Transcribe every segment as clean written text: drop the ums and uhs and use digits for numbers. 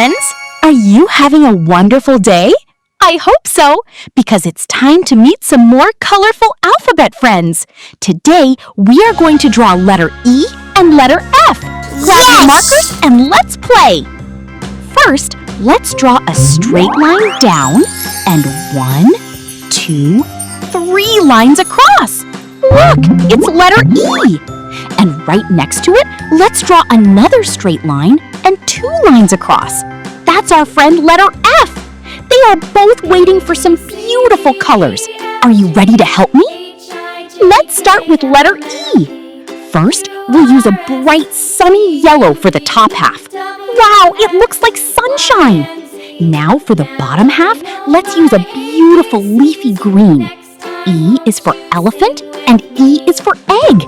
friends! Are you having a wonderful day? I hope so, because it's time to meet some more colorful alphabet friends. Today, we are going to draw letter E and letter F. Grab your markers and let's play. First, let's draw a straight line down and 1, 2, 3 lines across. Look, it's letter E. And right next to it, let's draw another straight line and 2 lines across. That's our friend letter F. They are both waiting for some beautiful colors. Are you ready to help me? Let's start with letter E. First, we'll use a bright sunny yellow for the top half. Wow, it looks like sunshine. Now for the bottom half, let's use a beautiful leafy green. E is for elephant and E is for egg.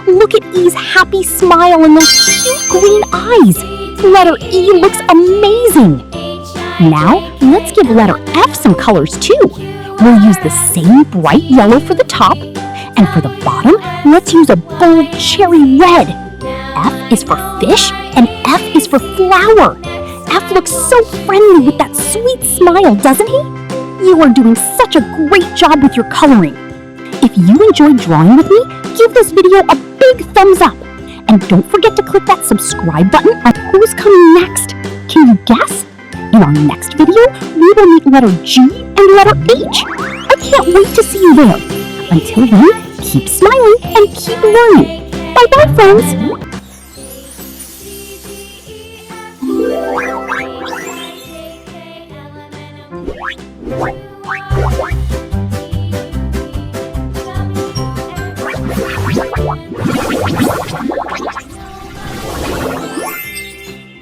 Look at E's happy smile and those cute green eyes. Letter E looks amazing. Now, let's give letter F some colors too. We'll use the same bright yellow for the top, and for the bottom, let's use a bold cherry red. F is for fish, and F is for flower. F looks so friendly with that sweet smile, doesn't he? You are doing such a great job with your coloring. If you enjoyed drawing with me, give this video a big thumbs up. And don't forget to click that subscribe button on who's coming next. Can you guess? In our next video, we will meet letter G and letter H. I can't wait to see you there. Until then, keep smiling and keep learning. Bye-bye, friends.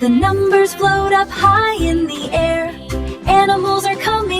The numbers float up high in the air. Animals are coming.